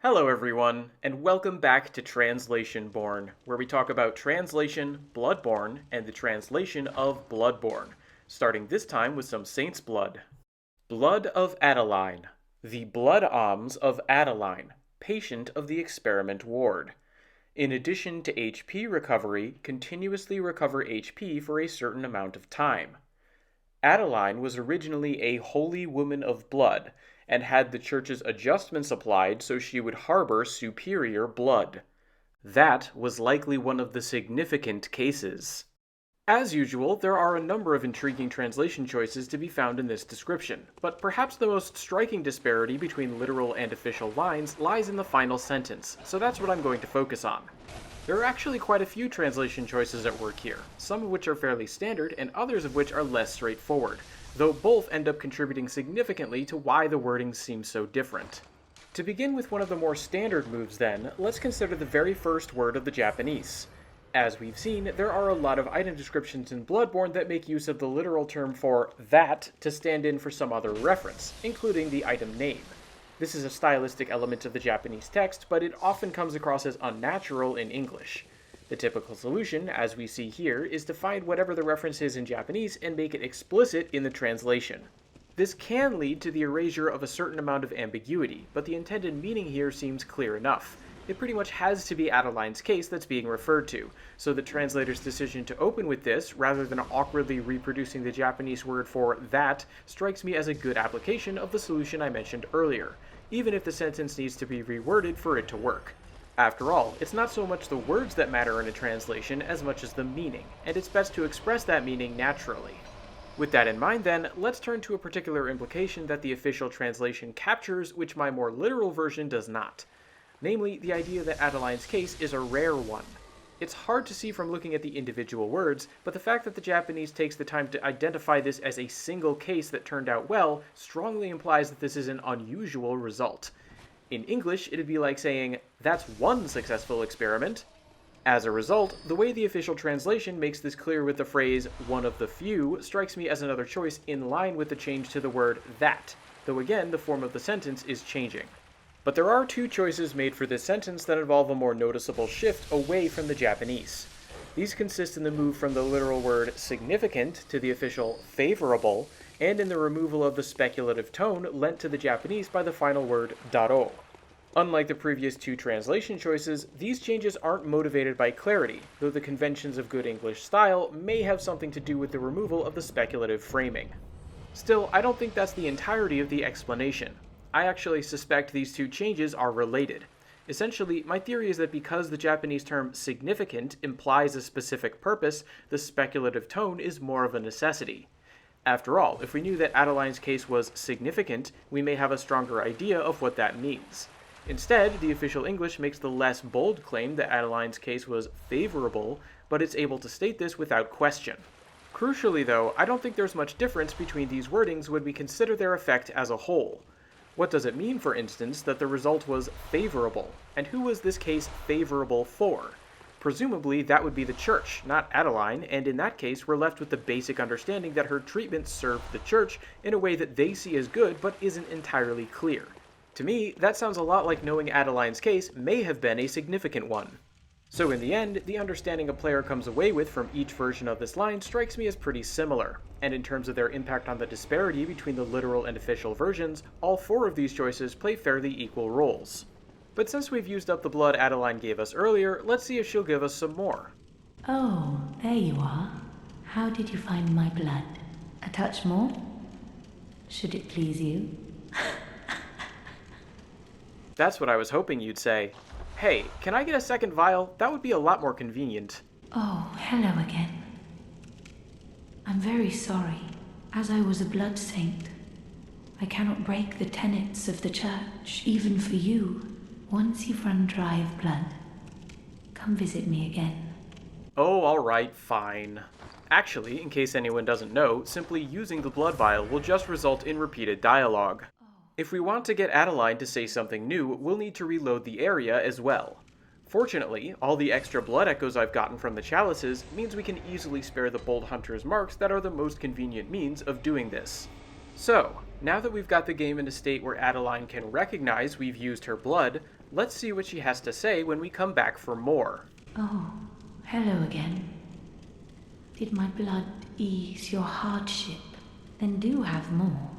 Hello everyone, and welcome back to Translationborne, where we talk about translation, Bloodborne, and the translation of Bloodborne, starting this time with some Saint's Blood. Blood of Adeline. The blood alms of Adeline, patient of the experiment ward. In addition to HP recovery, continuously recover HP for a certain amount of time. Adeline was originally a holy woman of blood, and had the church's adjustments applied so she would harbor superior blood. That was likely one of the significant cases. As usual, there are a number of intriguing translation choices to be found in this description, but perhaps the most striking disparity between literal and official lines lies in the final sentence, so that's what I'm going to focus on. There are actually quite a few translation choices at work here, some of which are fairly standard and others of which are less straightforward, though both end up contributing significantly to why the wording seems so different. To begin with one of the more standard moves then, let's consider the very first word of the Japanese. As we've seen, there are a lot of item descriptions in Bloodborne that make use of the literal term for that to stand in for some other reference, including the item name. This is a stylistic element of the Japanese text, but it often comes across as unnatural in English. The typical solution, as we see here, is to find whatever the reference is in Japanese and make it explicit in the translation. This can lead to the erasure of a certain amount of ambiguity, but the intended meaning here seems clear enough. It pretty much has to be Adeline's case that's being referred to, so the translator's decision to open with this, rather than awkwardly reproducing the Japanese word for that, strikes me as a good application of the solution I mentioned earlier, even if the sentence needs to be reworded for it to work. After all, it's not so much the words that matter in a translation as much as the meaning, and it's best to express that meaning naturally. With that in mind then, let's turn to a particular implication that the official translation captures which my more literal version does not. Namely, the idea that Adeline's case is a rare one. It's hard to see from looking at the individual words, but the fact that the Japanese takes the time to identify this as a single case that turned out well strongly implies that this is an unusual result. In English, it'd be like saying, that's one successful experiment. As a result, the way the official translation makes this clear with the phrase, one of the few, strikes me as another choice in line with the change to the word that, though again, the form of the sentence is changing. But there are two choices made for this sentence that involve a more noticeable shift away from the Japanese. These consist in the move from the literal word significant to the official favorable, and in the removal of the speculative tone lent to the Japanese by the final word daro. Unlike the previous two translation choices, these changes aren't motivated by clarity, though the conventions of good English style may have something to do with the removal of the speculative framing. Still, I don't think that's the entirety of the explanation. I actually suspect these two changes are related. Essentially, my theory is that because the Japanese term significant implies a specific purpose, the speculative tone is more of a necessity. After all, if we knew that Adeline's case was significant, we may have a stronger idea of what that means. Instead, the official English makes the less bold claim that Adeline's case was favorable, but it's able to state this without question. Crucially though, I don't think there's much difference between these wordings when we consider their effect as a whole. What does it mean, for instance, that the result was favorable? And who was this case favorable for? Presumably, that would be the church, not Adeline, and in that case, we're left with the basic understanding that her treatment served the church in a way that they see as good but isn't entirely clear. To me, that sounds a lot like knowing Adeline's case may have been a significant one. So in the end, the understanding a player comes away with from each version of this line strikes me as pretty similar, and in terms of their impact on the disparity between the literal and official versions, all four of these choices play fairly equal roles. But since we've used up the blood Adeline gave us earlier, let's see if she'll give us some more. Oh, there you are. How did you find my blood? A touch more? Should it please you? That's what I was hoping you'd say. Hey, can I get a second vial? That would be a lot more convenient. Oh, hello again. I'm very sorry, as I was a blood saint. I cannot break the tenets of the church, even for you. Once you've run dry of blood, come visit me again. Oh, alright, fine. Actually, in case anyone doesn't know, simply using the blood vial will just result in repeated dialogue. If we want to get Adeline to say something new, we'll need to reload the area as well. Fortunately, all the extra blood echoes I've gotten from the chalices means we can easily spare the bold hunter's marks that are the most convenient means of doing this. So, Now that we've got the game in a state where Adeline can recognize we've used her blood, let's see what she has to say when we come back for more. Oh, hello again. Did my blood ease your hardship? Then do have more.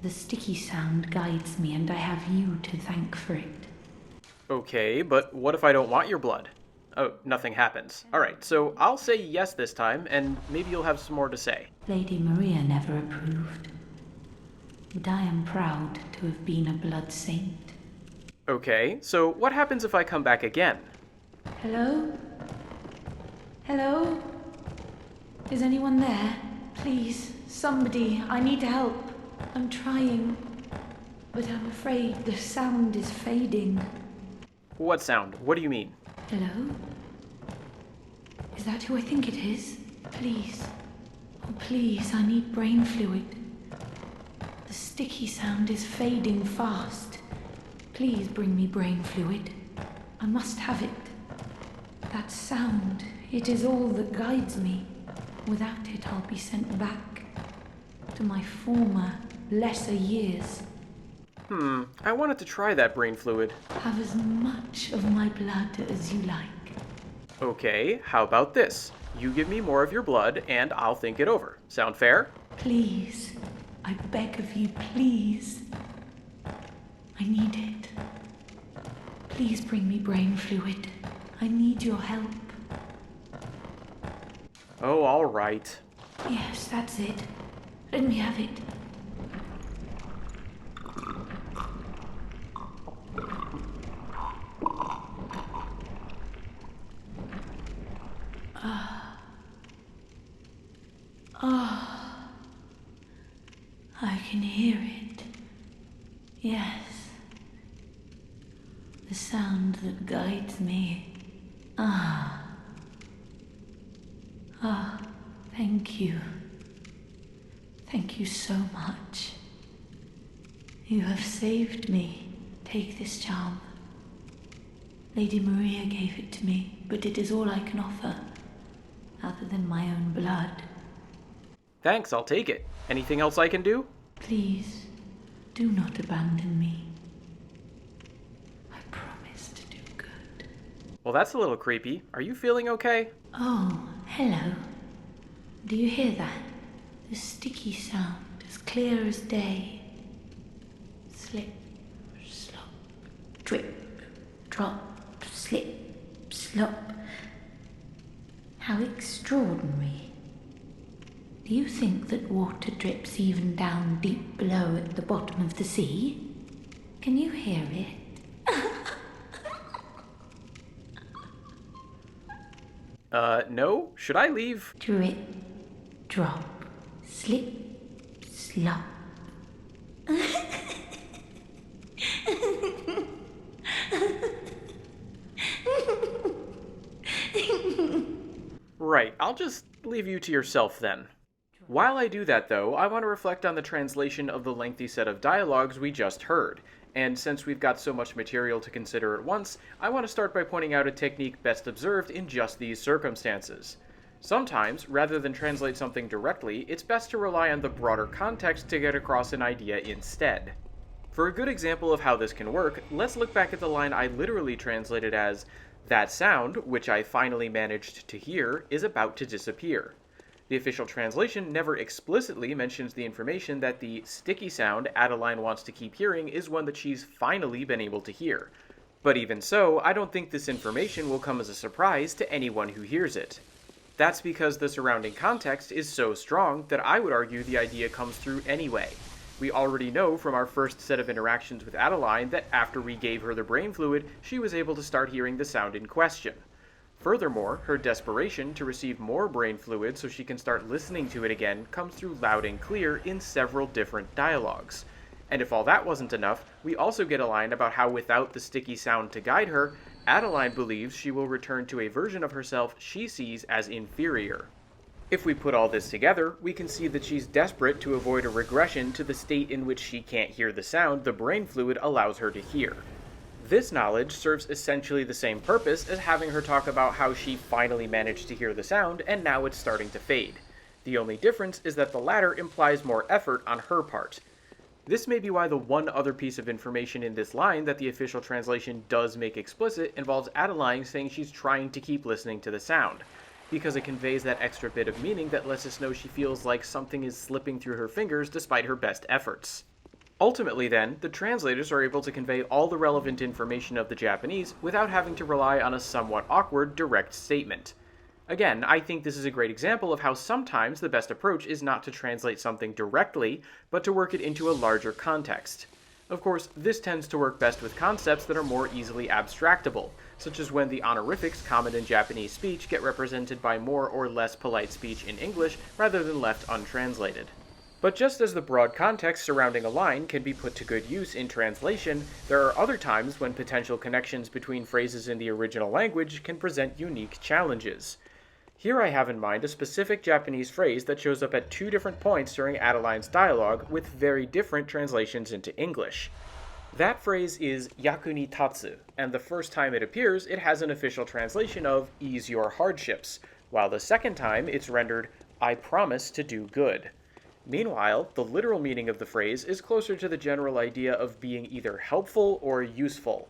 The sticky sound guides me, and I have you to thank for it. Okay, but what if I don't want your blood? Oh, nothing happens. Alright, so I'll say yes this time, and maybe you'll have some more to say. Lady Maria never approved, but I am proud to have been a blood saint. Okay, so what happens if I come back again? Hello? Hello? Is anyone there? Please, somebody, I need help. I'm trying, but I'm afraid the sound is fading. What sound? What do you mean? Hello? Is that who I think it is? Please. Oh, please, I need brain fluid. The sticky sound is fading fast. Please bring me brain fluid. I must have it. That sound, it is all that guides me. Without it, I'll be sent back to my former, lesser years. I wanted to try that brain fluid. Have as much of my blood as you like. Okay, how about this? You give me more of your blood, and I'll think it over. Sound fair? Please, I beg of you, please. I need it. Please bring me brain fluid. I need your help. Oh, alright. Yes, that's it. Let me have it. I can hear it. Yes. The sound that guides me. Thank you. Thank you so much. You have saved me. Take this charm. Lady Maria gave it to me, but it is all I can offer, other than my own blood. Thanks, I'll take it. Anything else I can do? Please, do not abandon me. I promise to do good. Well, that's a little creepy. Are you feeling okay? Oh, hello. Do you hear that? The sticky sound, as clear as day. Slip, slop, drip, drop, slip, slop. How extraordinary. Do you think that water drips even down deep below at the bottom of the sea? Can you hear it? No? Should I leave? Drip, drop, slip, slop. Right, I'll just leave you to yourself then. While I do that, though, I want to reflect on the translation of the lengthy set of dialogues we just heard. And since we've got so much material to consider at once, I want to start by pointing out a technique best observed in just these circumstances. Sometimes, rather than translate something directly, it's best to rely on the broader context to get across an idea instead. For a good example of how this can work, let's look back at the line I literally translated as, "That sound, which I finally managed to hear, is about to disappear." The official translation never explicitly mentions the information that the sticky sound Adeline wants to keep hearing is one that she's finally been able to hear. But even so, I don't think this information will come as a surprise to anyone who hears it. That's because the surrounding context is so strong that I would argue the idea comes through anyway. We already know from our first set of interactions with Adeline that after we gave her the brain fluid, she was able to start hearing the sound in question. Furthermore, her desperation to receive more brain fluid so she can start listening to it again comes through loud and clear in several different dialogues. And if all that wasn't enough, we also get a line about how without the sticky sound to guide her, Adeline believes she will return to a version of herself she sees as inferior. If we put all this together, we can see that she's desperate to avoid a regression to the state in which she can't hear the sound the brain fluid allows her to hear. This knowledge serves essentially the same purpose as having her talk about how she finally managed to hear the sound and now it's starting to fade. The only difference is that the latter implies more effort on her part. This may be why the one other piece of information in this line that the official translation does make explicit involves Adeline saying she's trying to keep listening to the sound, because it conveys that extra bit of meaning that lets us know she feels like something is slipping through her fingers despite her best efforts. Ultimately, then, the translators are able to convey all the relevant information of the Japanese without having to rely on a somewhat awkward direct statement. Again, I think this is a great example of how sometimes the best approach is not to translate something directly, but to work it into a larger context. Of course, this tends to work best with concepts that are more easily abstractable, such as when the honorifics common in Japanese speech get represented by more or less polite speech in English rather than left untranslated. But just as the broad context surrounding a line can be put to good use in translation, there are other times when potential connections between phrases in the original language can present unique challenges. Here I have in mind a specific Japanese phrase that shows up at two different points during Adeline's dialogue with very different translations into English. That phrase is yaku ni tatsu, and the first time it appears, it has an official translation of ease your hardships, while the second time it's rendered I promise to do good. Meanwhile, the literal meaning of the phrase is closer to the general idea of being either helpful or useful.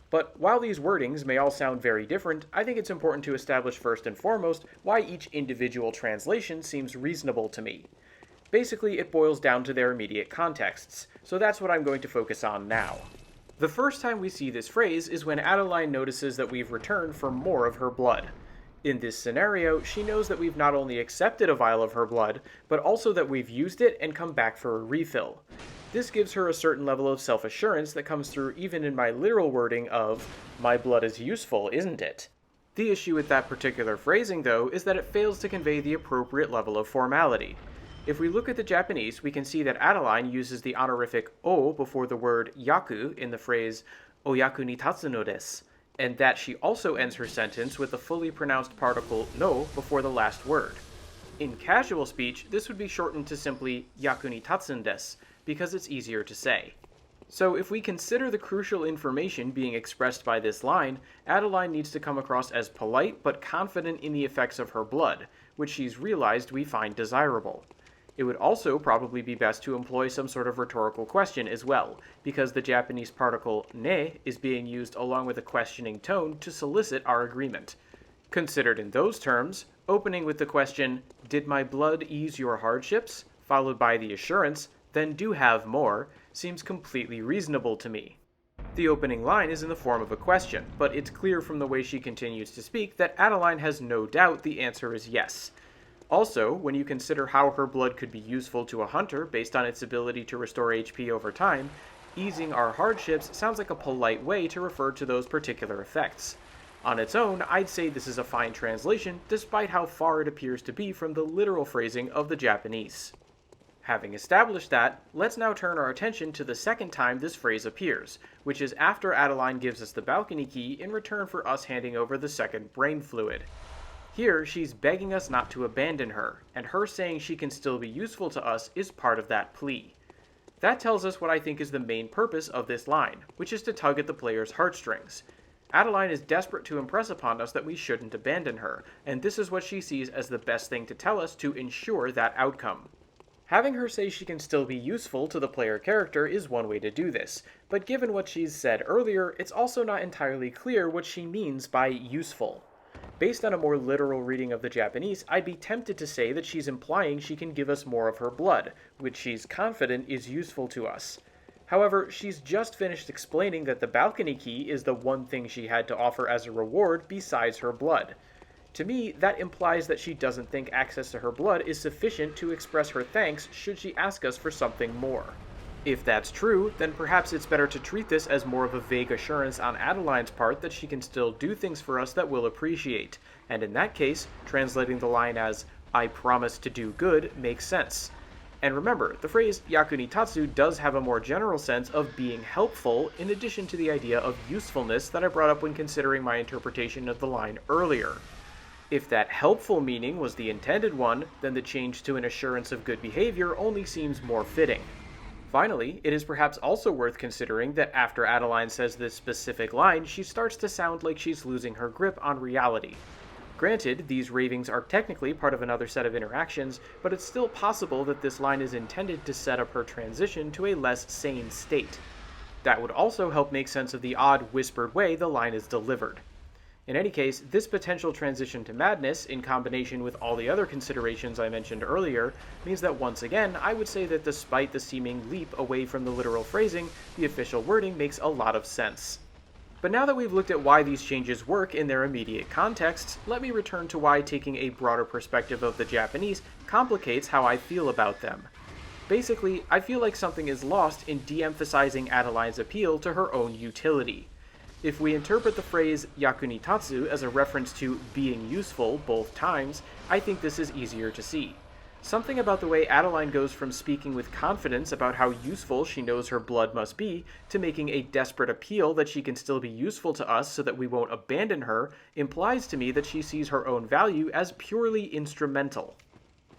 But while these wordings may all sound very different, I think it's important to establish first and foremost why each individual translation seems reasonable to me. Basically, it boils down to their immediate contexts, so that's what I'm going to focus on now. The first time we see this phrase is when Adeline notices that we've returned for more of her blood. In this scenario, she knows that we've not only accepted a vial of her blood, but also that we've used it and come back for a refill. This gives her a certain level of self-assurance that comes through even in my literal wording of, my blood is useful, isn't it? The issue with that particular phrasing, though, is that it fails to convey the appropriate level of formality. If we look at the Japanese, we can see that Adeline uses the honorific o before the word yaku in the phrase oyaku ni tatsu no desu, and that she also ends her sentence with the fully pronounced particle no before the last word. In casual speech, this would be shortened to simply yaku ni tatsun desu, because it's easier to say. So if we consider the crucial information being expressed by this line, Adeline needs to come across as polite but confident in the effects of her blood, which she's realized we find desirable. It would also probably be best to employ some sort of rhetorical question as well, because the Japanese particle ne is being used along with a questioning tone to solicit our agreement. Considered in those terms, opening with the question, "Did my blood ease your hardships?" followed by the assurance, "Then do have more," seems completely reasonable to me. The opening line is in the form of a question, but it's clear from the way she continues to speak that Adeline has no doubt the answer is yes. Also, when you consider how her blood could be useful to a hunter based on its ability to restore HP over time, easing our hardships sounds like a polite way to refer to those particular effects. On its own, I'd say this is a fine translation, despite how far it appears to be from the literal phrasing of the Japanese. Having established that, let's now turn our attention to the second time this phrase appears, which is after Adeline gives us the balcony key in return for us handing over the second brain fluid. Here, she's begging us not to abandon her, and her saying she can still be useful to us is part of that plea. That tells us what I think is the main purpose of this line, which is to tug at the player's heartstrings. Adeline is desperate to impress upon us that we shouldn't abandon her, and this is what she sees as the best thing to tell us to ensure that outcome. Having her say she can still be useful to the player character is one way to do this, but given what she's said earlier, it's also not entirely clear what she means by useful. Based on a more literal reading of the Japanese, I'd be tempted to say that she's implying she can give us more of her blood, which she's confident is useful to us. However, she's just finished explaining that the balcony key is the one thing she had to offer as a reward besides her blood. To me, that implies that she doesn't think access to her blood is sufficient to express her thanks should she ask us for something more. If that's true, then perhaps it's better to treat this as more of a vague assurance on Adeline's part that she can still do things for us that we'll appreciate, and in that case, translating the line as, "I promise to do good," makes sense. And remember, the phrase yaku ni tatsu does have a more general sense of being helpful in addition to the idea of usefulness that I brought up when considering my interpretation of the line earlier. If that helpful meaning was the intended one, then the change to an assurance of good behavior only seems more fitting. Finally, it is perhaps also worth considering that after Adeline says this specific line, she starts to sound like she's losing her grip on reality. Granted, these ravings are technically part of another set of interactions, but it's still possible that this line is intended to set up her transition to a less sane state. That would also help make sense of the odd, whispered way the line is delivered. In any case, this potential transition to madness, in combination with all the other considerations I mentioned earlier, means that once again, I would say that despite the seeming leap away from the literal phrasing, the official wording makes a lot of sense. But now that we've looked at why these changes work in their immediate contexts, let me return to why taking a broader perspective of the Japanese complicates how I feel about them. Basically, I feel like something is lost in de-emphasizing Adeline's appeal to her own utility. If we interpret the phrase yakunitatsu as a reference to being useful both times, I think this is easier to see. Something about the way Adeline goes from speaking with confidence about how useful she knows her blood must be, to making a desperate appeal that she can still be useful to us so that we won't abandon her, implies to me that she sees her own value as purely instrumental.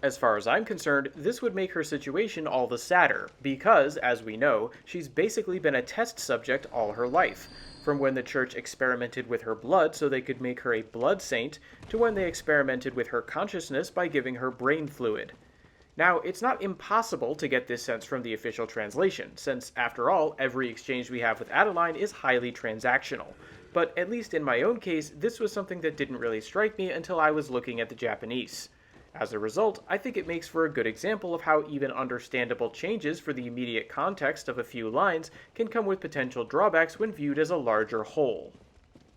As far as I'm concerned, this would make her situation all the sadder, because, as we know, she's basically been a test subject all her life, from when the church experimented with her blood so they could make her a blood saint, to when they experimented with her consciousness by giving her brain fluid. Now, it's not impossible to get this sense from the official translation, since, after all, every exchange we have with Adeline is highly transactional. But at least in my own case, this was something that didn't really strike me until I was looking at the Japanese. As a result, I think it makes for a good example of how even understandable changes for the immediate context of a few lines can come with potential drawbacks when viewed as a larger whole.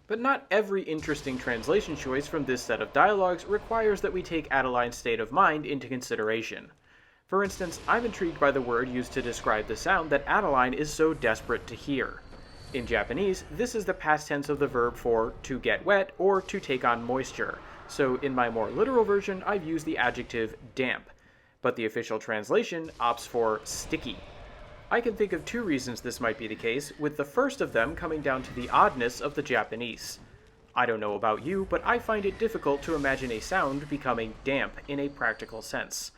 But not every interesting translation choice from this set of dialogues requires that we take Adeline's state of mind into consideration. For instance, I'm intrigued by the word used to describe the sound that Adeline is so desperate to hear. In Japanese, this is the past tense of the verb for to get wet or to take on moisture, so in my more literal version I've used the adjective damp, but the official translation opts for sticky. I can think of two reasons this might be the case, with the first of them coming down to the oddness of the Japanese. I don't know about you, but I find it difficult to imagine a sound becoming damp in a practical sense.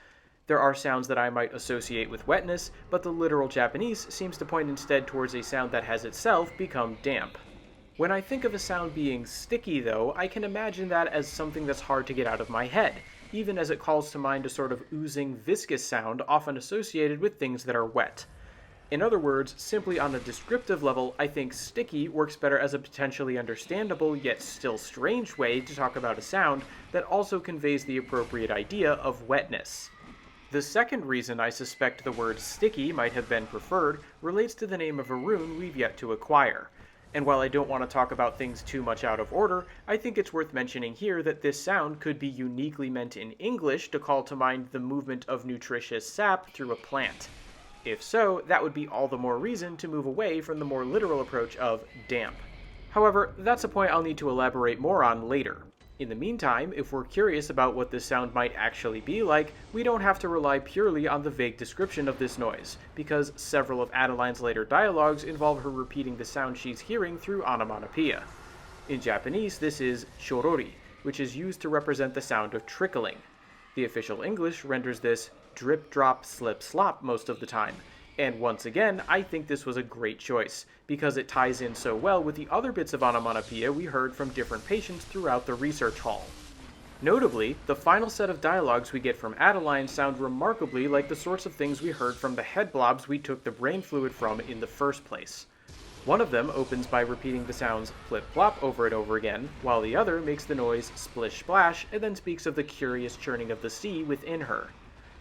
There are sounds that I might associate with wetness, but the literal Japanese seems to point instead towards a sound that has itself become damp. When I think of a sound being sticky, though, I can imagine that as something that's hard to get out of my head, even as it calls to mind a sort of oozing, viscous sound often associated with things that are wet. In other words, simply on a descriptive level, I think sticky works better as a potentially understandable yet still strange way to talk about a sound that also conveys the appropriate idea of wetness. The second reason I suspect the word sticky might have been preferred relates to the name of a rune we've yet to acquire. And while I don't want to talk about things too much out of order, I think it's worth mentioning here that this sound could be uniquely meant in English to call to mind the movement of nutritious sap through a plant. If so, that would be all the more reason to move away from the more literal approach of damp. However, that's a point I'll need to elaborate more on later. In the meantime, if we're curious about what this sound might actually be like, we don't have to rely purely on the vague description of this noise, because several of Adeline's later dialogues involve her repeating the sound she's hearing through onomatopoeia. In Japanese, this is chorori, which is used to represent the sound of trickling. The official English renders this drip, drop, slip, slop most of the time. And once again, I think this was a great choice, because it ties in so well with the other bits of onomatopoeia we heard from different patients throughout the research hall. Notably, the final set of dialogues we get from Adeline sound remarkably like the sorts of things we heard from the head blobs we took the brain fluid from in the first place. One of them opens by repeating the sounds flip-flop over and over again, while the other makes the noise splish-splash and then speaks of the curious churning of the sea within her.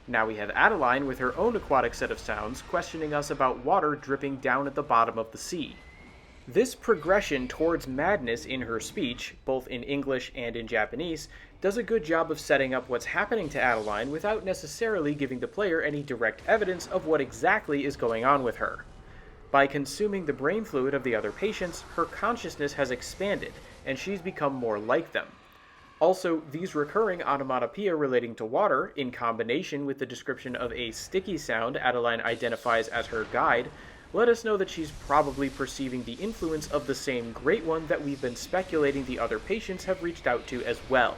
Now we have Adeline with her own aquatic set of sounds questioning us about water dripping down at the bottom of the sea. This progression towards madness in her speech, both in English and in Japanese, does a good job of setting up what's happening to Adeline without necessarily giving the player any direct evidence of what exactly is going on with her. By consuming the brain fluid of the other patients, her consciousness has expanded, and she's become more like them. Also, these recurring onomatopoeia relating to water, in combination with the description of a sticky sound Adeline identifies as her guide, let us know that she's probably perceiving the influence of the same great one that we've been speculating the other patients have reached out to as well.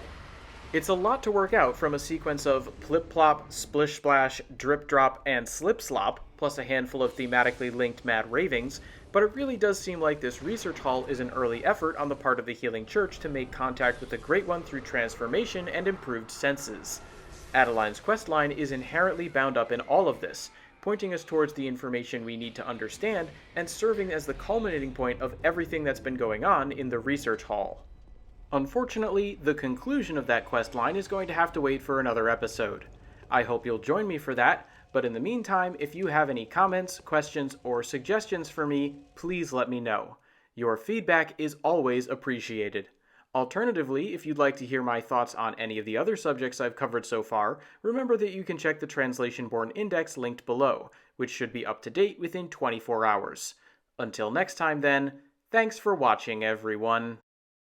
It's a lot to work out from a sequence of plip-plop, splish-splash, drip-drop, and slip-slop, plus a handful of thematically linked mad ravings, But it really does seem like this research hall is an early effort on the part of the Healing Church to make contact with the Great One through transformation and improved senses. Adeline's questline is inherently bound up in all of this, pointing us towards the information we need to understand and serving as the culminating point of everything that's been going on in the research hall. Unfortunately, the conclusion of that questline is going to have to wait for another episode. I hope you'll join me for that, but in the meantime, if you have any comments, questions, or suggestions for me, please let me know. Your feedback is always appreciated. Alternatively, if you'd like to hear my thoughts on any of the other subjects I've covered so far, remember that you can check the Translationborne index linked below, which should be up to date within 24 hours. Until next time then, thanks for watching everyone.